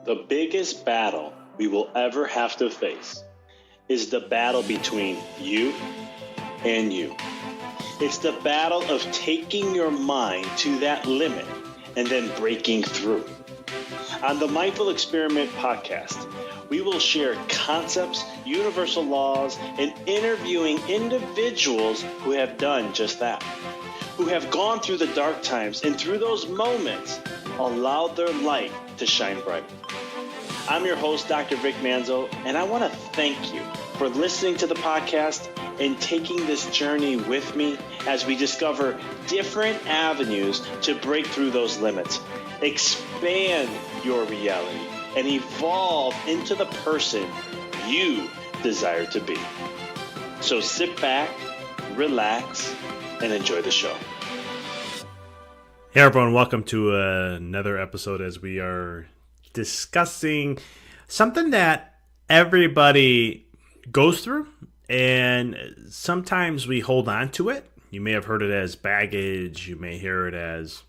The biggest battle we will ever have to face is the battle between you and you. It's the battle of taking your mind to that limit and then breaking through. On the Mindful Experiment podcast, we will share concepts, universal laws, and interviewing individuals who have done just that, who have gone through the dark times and through those moments allowed their light to shine bright. I'm your host, Dr. Vic Manzo, and I want to thank you for listening to the podcast and taking this journey with me as we discover different avenues to break through those limits, expand your reality, and evolve into the person you desire to be. So sit back, relax, and enjoy the show. Hey everyone, welcome to another episode as we are discussing something that everybody goes through, and sometimes we hold on to it. You may have heard it as baggage, you may hear it as,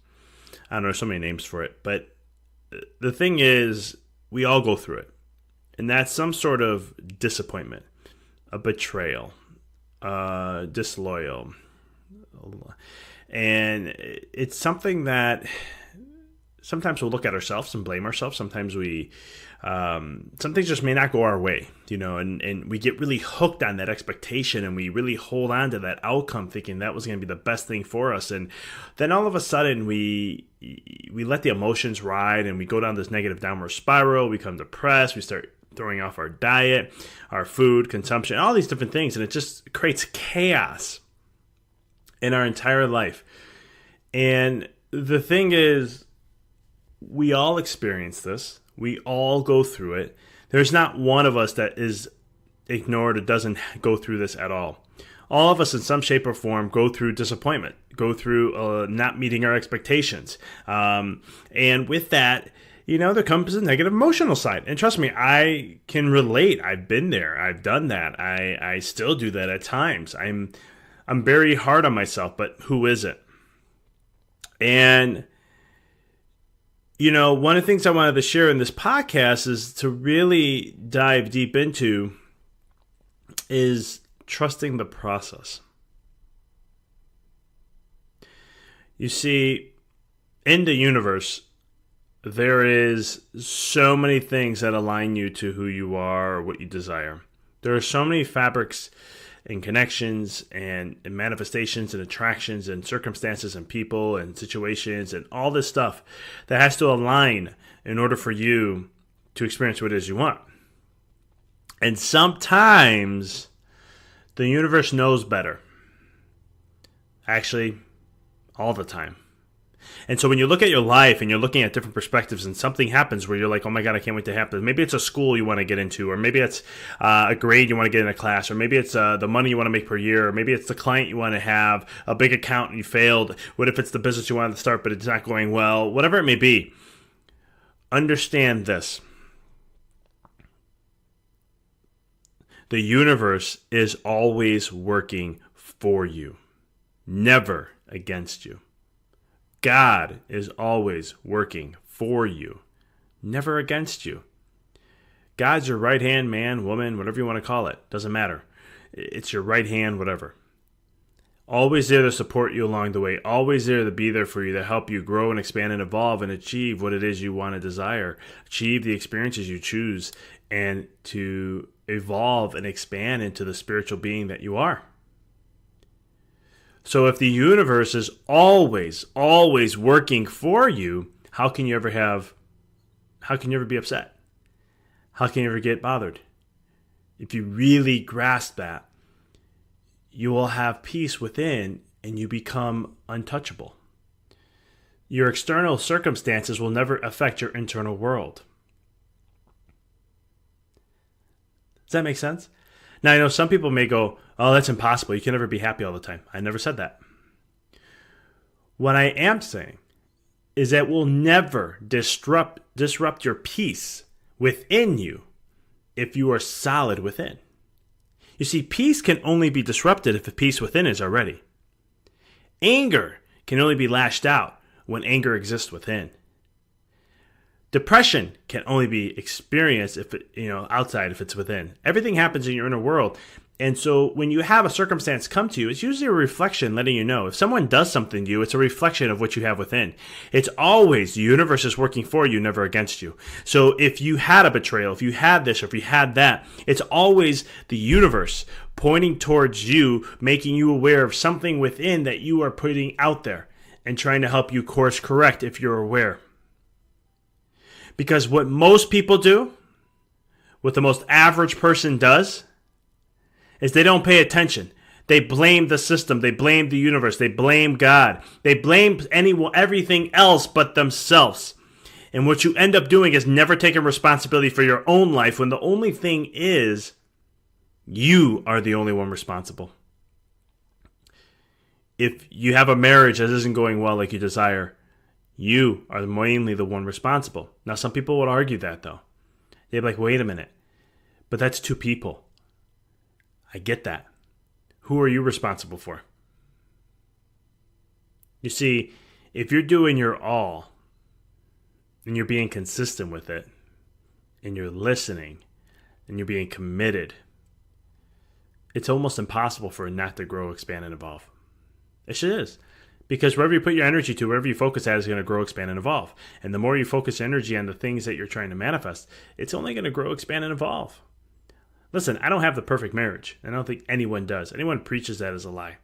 I don't know, so many names for it, but the thing is, we all go through it, and that's some sort of disappointment, a betrayal, disloyal, and it's something that sometimes we'll look at ourselves and blame ourselves. Sometimes we, some things just may not go our way, and we get really hooked on that expectation, and we really hold on to that outcome thinking that was going to be the best thing for us. And then all of a sudden we let the emotions ride, and we go down this negative downward spiral. We become depressed. We start throwing off our diet, our food consumption, all these different things. And it just creates chaos in our entire life. And the thing is, we all experience this. We all go through it. There's not one of us that is ignored or doesn't go through this at all. All of us in some shape or form go through disappointment, go through not meeting our expectations. And with that, there comes a negative emotional side. And trust me, I can relate. I've been there. I've done that. I still do that at times. I'm very hard on myself, but who isn't? And one of the things I wanted to share in this podcast is to really dive deep into is trusting the process. You see, in the universe, there is so many things that align you to who you are or what you desire. There are so many fabrics and connections and manifestations and attractions and circumstances and people and situations and all this stuff that has to align in order for you to experience what it is you want. And sometimes the universe knows better. Actually, all the time. And so when you look at your life and you're looking at different perspectives and something happens where you're like, oh my God, I can't wait to happen. Maybe it's a school you want to get into, or maybe it's a grade you want to get in a class, or maybe it's the money you want to make per year, or maybe it's the client you want to have, a big account and you failed. What if it's the business you wanted to start but it's not going well? Whatever it may be, understand this. The universe is always working for you, never against you. God is always working for you, never against you. God's your right hand man, woman, whatever you want to call it. Doesn't matter. It's your right hand, whatever. Always there to support you along the way. Always there to be there for you, to help you grow and expand and evolve and achieve what it is you want to desire. Achieve the experiences you choose and to evolve and expand into the spiritual being that you are. So if the universe is always working for you, how can you ever be upset? How can you ever get bothered? If you really grasp that, you will have peace within and you become untouchable. Your external circumstances will never affect your internal world. Does that make sense? Now, I know some people may go, oh, that's impossible. You can never be happy all the time. I never said that. What I am saying is that we'll never disrupt your peace within you if you are solid within. You see, peace can only be disrupted if the peace within is already. Anger can only be lashed out when anger exists within. Depression can only be experienced if it, outside, if it's within. Everything happens in your inner world. And so when you have a circumstance come to you, it's usually a reflection letting you know. If someone does something to you, it's a reflection of what you have within. It's always the universe is working for you, never against you. So if you had a betrayal, if you had this, or if you had that, it's always the universe pointing towards you, making you aware of something within that you are putting out there and trying to help you course correct if you're aware. Because what most people do, what the most average person does, is they don't pay attention. They blame the system. They blame the universe. They blame God. They blame everything else but themselves. And what you end up doing is never taking responsibility for your own life when the only thing is you are the only one responsible. If you have a marriage that isn't going well like you desire, you are mainly the one responsible. Now, some people would argue that, though. They'd be like, wait a minute, but that's two people. I get that. Who are you responsible for? You see, if you're doing your all, and you're being consistent with it, and you're listening, and you're being committed, it's almost impossible for it not to grow, expand, and evolve. It just is. Because wherever you put your energy to, wherever you focus at is going to grow, expand, and evolve. And the more you focus energy on the things that you're trying to manifest, it's only going to grow, expand, and evolve. Listen, I don't have the perfect marriage. I don't think anyone does. Anyone preaches that is a lie.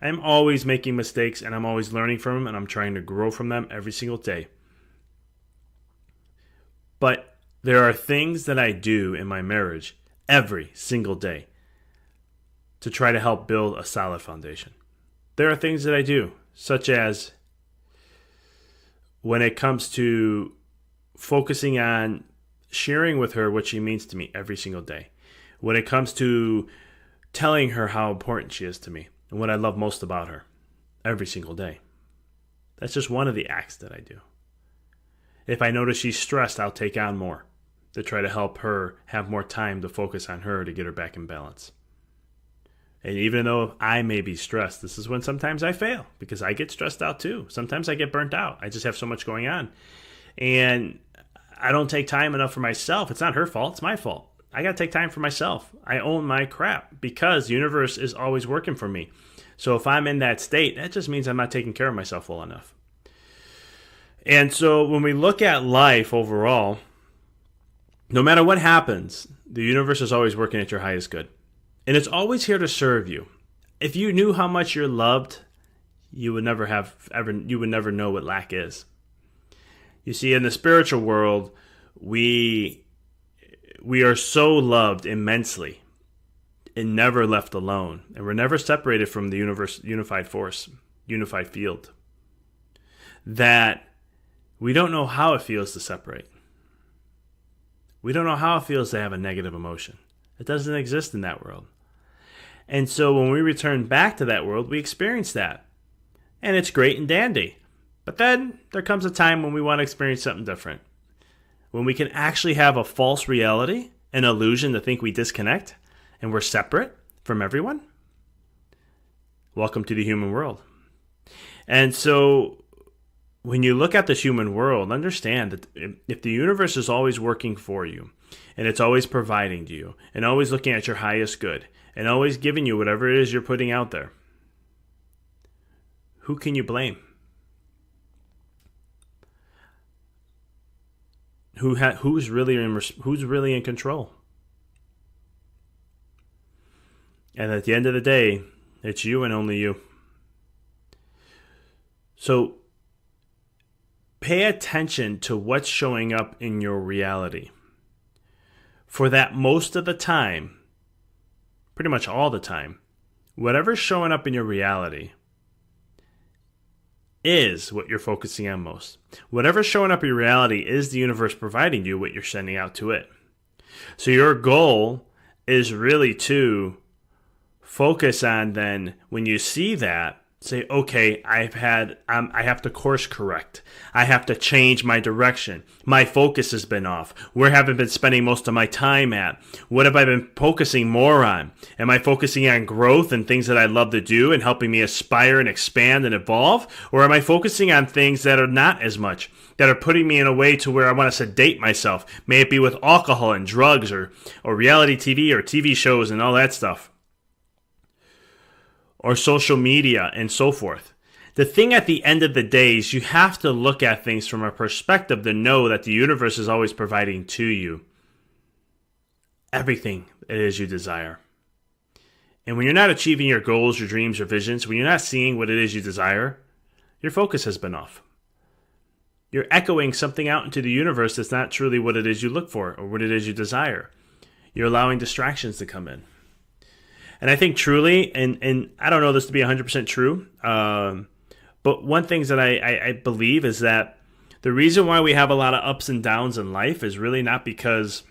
I'm always making mistakes, and I'm always learning from them, and I'm trying to grow from them every single day. But there are things that I do in my marriage every single day to try to help build a solid foundation. There are things that I do, such as when it comes to focusing on sharing with her what she means to me every single day. When it comes to telling her how important she is to me and what I love most about her every single day. That's just one of the acts that I do. If I notice she's stressed, I'll take on more to try to help her have more time to focus on her to get her back in balance. And even though I may be stressed, this is when sometimes I fail because I get stressed out too. Sometimes I get burnt out. I just have so much going on. And I don't take time enough for myself. It's not her fault. It's my fault. I got to take time for myself. I own my crap because the universe is always working for me. So if I'm in that state, that just means I'm not taking care of myself well enough. And so when we look at life overall, no matter what happens, the universe is always working at your highest good. And it's always here to serve you. If you knew how much you're loved, you would never know what lack is. You see, in the spiritual world, we are so loved immensely and never left alone. And we're never separated from the universe, unified force, unified field. That we don't know how it feels to separate. We don't know how it feels to have a negative emotion. It doesn't exist in that world. And so when we return back to that world, we experience that. And it's great and dandy. But then there comes a time when we want to experience something different. When we can actually have a false reality, an illusion to think we disconnect and we're separate from everyone. Welcome to the human world. And so when you look at this human world, understand that if the universe is always working for you, and it's always providing to you, and always looking at your highest good, and always giving you whatever it is you're putting out there, who can you blame? Who's really in control? And at the end of the day, it's you and only you. So pay attention to what's showing up in your reality. For that most of the time, pretty much all the time, whatever's showing up in your reality is what you're focusing on most. Whatever's showing up in your reality is the universe providing you what you're sending out to it. So your goal is really to focus on then, when you see that, say, okay, I have to course correct. I have to change my direction. My focus has been off. Where have I been spending most of my time at? What have I been focusing more on? Am I focusing on growth and things that I love to do and helping me aspire and expand and evolve? Or am I focusing on things that are not as much, that are putting me in a way to where I want to sedate myself? May it be with alcohol and drugs or reality TV or TV shows and all that stuff, or social media and so forth. The thing at the end of the day is you have to look at things from a perspective to know that the universe is always providing to you everything it is you desire. And when you're not achieving your goals, your dreams, your visions, when you're not seeing what it is you desire, your focus has been off. You're echoing something out into the universe that's not truly what it is you look for or what it is you desire. You're allowing distractions to come in. And I think truly, and I don't know this to be 100% true, but one thing that I believe is that the reason why we have a lot of ups and downs in life is really not because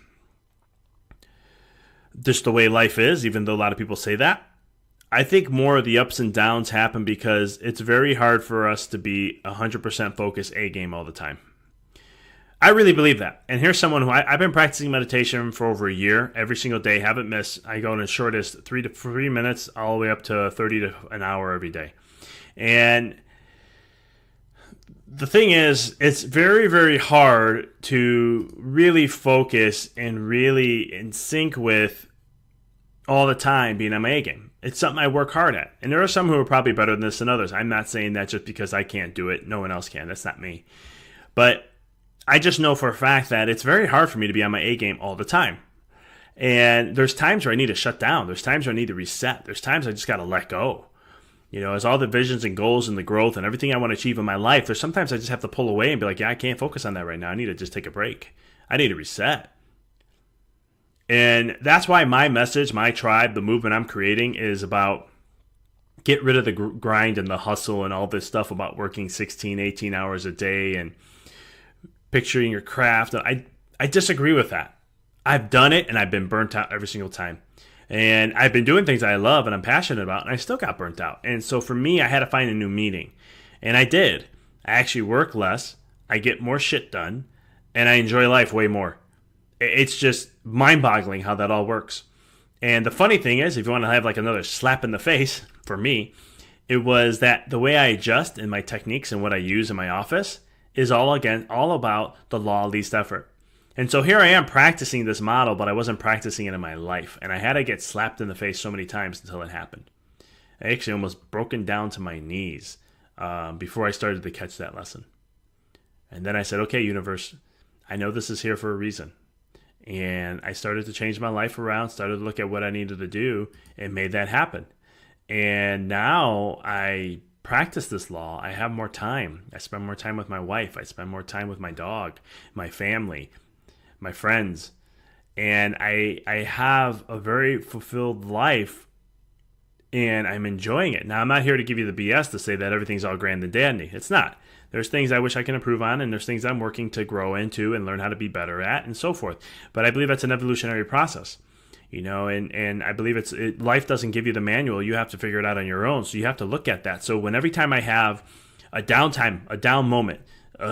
just the way life is, even though a lot of people say that. I think more of the ups and downs happen because it's very hard for us to be 100% focused A game all the time. I really believe that. And here's someone who I've been practicing meditation for over a year, every single day, haven't missed. I go in as short as 3 to 3 minutes, all the way up to 30 to an hour every day. And the thing is, it's very, very hard to really focus and really in sync with all the time being on my A game. It's something I work hard at. And there are some who are probably better than this than others. I'm not saying that just because I can't do it. No one else can. That's not me. But I just know for a fact that it's very hard for me to be on my A game all the time. And there's times where I need to shut down. There's times where I need to reset. There's times I just got to let go. You know, as all the visions and goals and the growth and everything I want to achieve in my life, there's sometimes I just have to pull away and be like, yeah, I can't focus on that right now. I need to just take a break. I need to reset. And that's why my message, my tribe, the movement I'm creating is about get rid of the grind and the hustle and all this stuff about working 16, 18 hours a day and picturing your craft. I disagree with that. I've done it and I've been burnt out every single time. And I've been doing things I love and I'm passionate about, and I still got burnt out. And so for me, I had to find a new meaning. And I did. I actually work less, I get more shit done, and I enjoy life way more. It's just mind-boggling how that all works. And the funny thing is, if you want to have like another slap in the face, for me, it was that the way I adjust in my techniques and what I use in my office is all about the law of least effort. And so here I am practicing this model, but I wasn't practicing it in my life. And I had to get slapped in the face so many times until it happened. I actually almost broken down to my knees before I started to catch that lesson. And then I said, okay, universe, I know this is here for a reason. And I started to change my life around, started to look at what I needed to do, and made that happen. And now I practice this law. I have more time. I spend more time with my wife. I spend more time with my dog, my family, my friends. And I have a very fulfilled life, and I'm enjoying it. Now, I'm not here to give you the BS to say that everything's all grand and dandy. It's not. There's things I wish I can improve on, and there's things I'm working to grow into and learn how to be better at, and so forth. But I believe that's an evolutionary process, you know, and I believe life doesn't give you the manual. You have to figure it out on your own. So you have to look at that. So when every time I have a downtime, a down moment,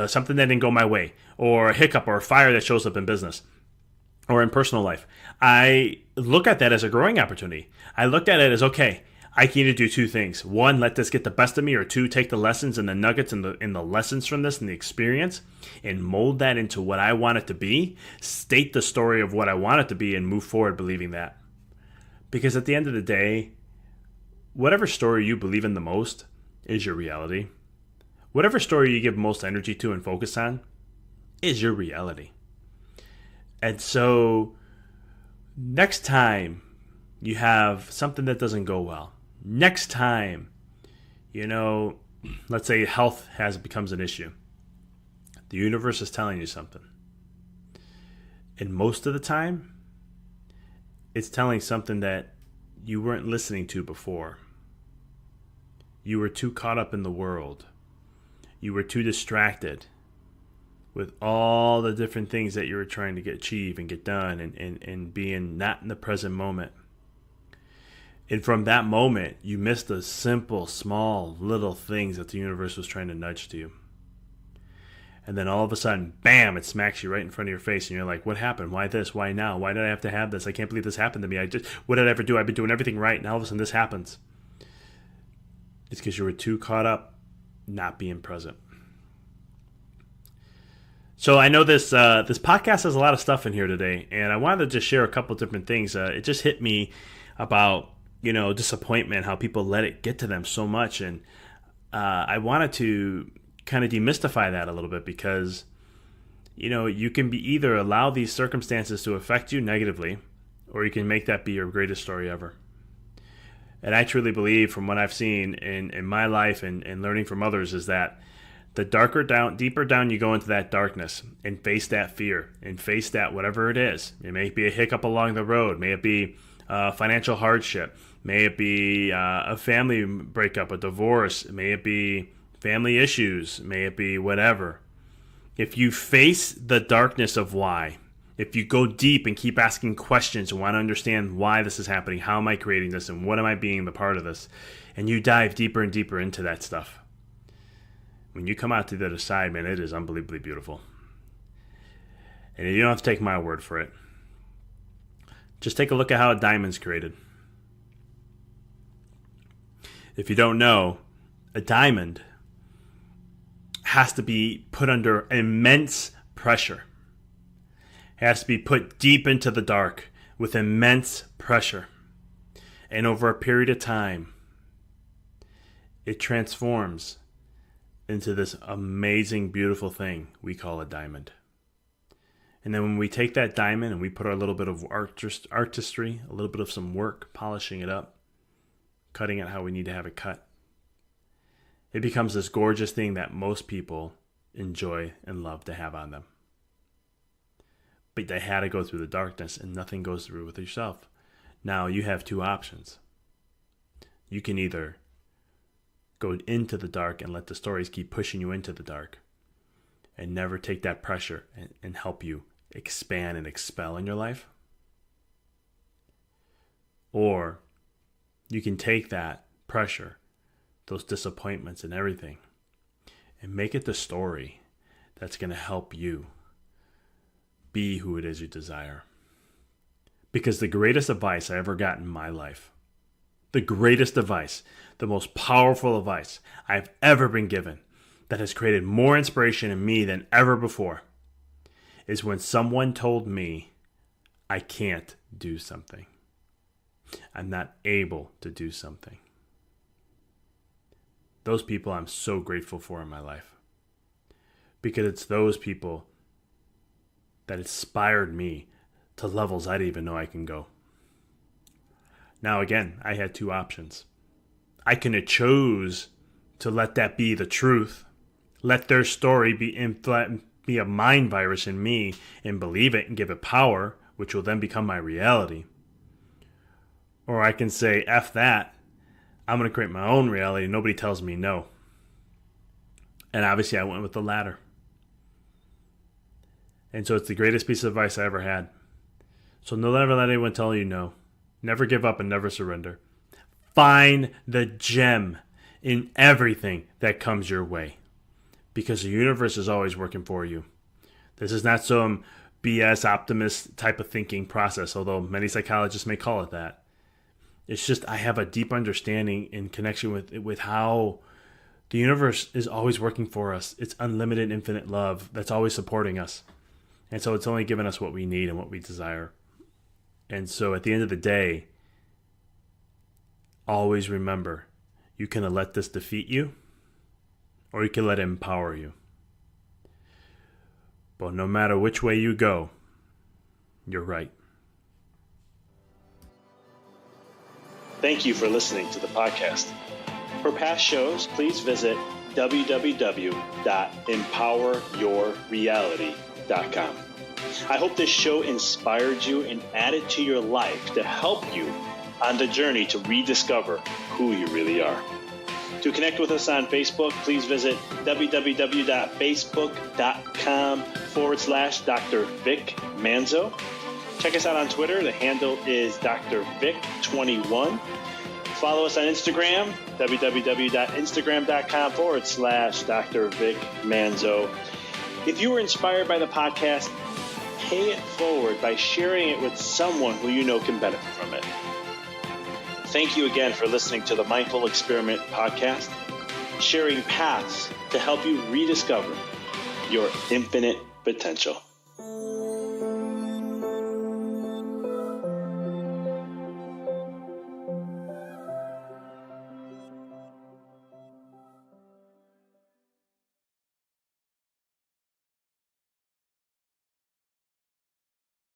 something that didn't go my way, or a hiccup or a fire that shows up in business or in personal life, I look at that as a growing opportunity. I looked at it as, okay, I need to do two things. One, let this get the best of me, or two, take the lessons and the nuggets and the lessons from this and the experience and mold that into what I want it to be, state the story of what I want it to be, and move forward believing that. Because at the end of the day, whatever story you believe in the most is your reality. Whatever story you give most energy to and focus on is your reality. And so next time you have something that doesn't go well, next time, you know, let's say health becomes an issue, the universe is telling you something. And most of the time, it's telling something that you weren't listening to before. You were too caught up in the world. You were too distracted with all the different things that you were trying to achieve and get done, and being not in the present moment. And from that moment, you miss the simple, small, little things that the universe was trying to nudge to you. And then all of a sudden, bam, it smacks you right in front of your face. And you're like, what happened? Why this? Why now? Why did I have to have this? I can't believe this happened to me. What did I ever do? I've been doing everything right. And all of a sudden this happens. It's because you were too caught up not being present. So I know this podcast has a lot of stuff in here today. And I wanted to just share a couple different things. It just hit me about, disappointment, how people let it get to them so much. And I wanted to kind of demystify that a little bit because, you can be either allow these circumstances to affect you negatively, or you can make that be your greatest story ever. And I truly believe from what I've seen in my life and learning from others is that the deeper down you go into that darkness and face that fear and face that whatever it is. It may be a hiccup along the road. May it be financial hardship. May it be a family breakup, a divorce. May it be family issues. May it be whatever. If you face the darkness of why, if you go deep and keep asking questions and want to understand why this is happening, how am I creating this, and what am I being the part of this, and you dive deeper and deeper into that stuff, when you come out to the other side, man, it is unbelievably beautiful. And you don't have to take my word for it. Just take a look at how a diamond's created. If you don't know, a diamond has to be put under immense pressure. It has to be put deep into the dark with immense pressure. And over a period of time, it transforms into this amazing, beautiful thing we call a diamond. And then when we take that diamond and we put our little bit of artistry, a little bit of some work, polishing it up, cutting it how we need to have it cut, it becomes this gorgeous thing that most people enjoy and love to have on them. But they had to go through the darkness, and nothing goes through with yourself. Now you have two options. You can either go into the dark and let the stories keep pushing you into the dark and never take that pressure and help you expand and expel in your life. Or you can take that pressure, those disappointments and everything, and make it the story that's going to help you be who it is you desire. Because the greatest advice I ever got in my life, the greatest advice, the most powerful advice I've ever been given that has created more inspiration in me than ever before, is when someone told me I can't do something. I'm not able to do something. Those people I'm so grateful for in my life. Because it's those people that inspired me to levels I didn't even know I can go. Now again, I had two options. I could have chose to let that be the truth, let their story be a mind virus in me and believe it and give it power, which will then become my reality. Or I can say, F that, I'm going to create my own reality. Nobody tells me no. And obviously I went with the latter. And so it's the greatest piece of advice I ever had. So never let anyone tell you no. Never give up and never surrender. Find the gem in everything that comes your way. Because the universe is always working for you. This is not some BS optimist type of thinking process, although many psychologists may call it that. It's just I have a deep understanding in connection with how the universe is always working for us. It's unlimited, infinite love that's always supporting us. And so it's only giving us what we need and what we desire. And so at the end of the day, always remember, you can let this defeat you, or you can let it empower you. But no matter which way you go, you're right. Thank you for listening to the podcast. For past shows, please visit www.empoweryourreality.com. I hope this show inspired you and added to your life to help you on the journey to rediscover who you really are. To connect with us on Facebook, please visit www.facebook.com/Dr. Vic Manzo. Check us out on Twitter. The handle is Dr. Vic21. Follow us on Instagram, www.instagram.com/Dr. Vic Manzo. If you were inspired by the podcast, pay it forward by sharing it with someone who you know can benefit from it. Thank you again for listening to the Mindful Experiment podcast, sharing paths to help you rediscover your infinite potential.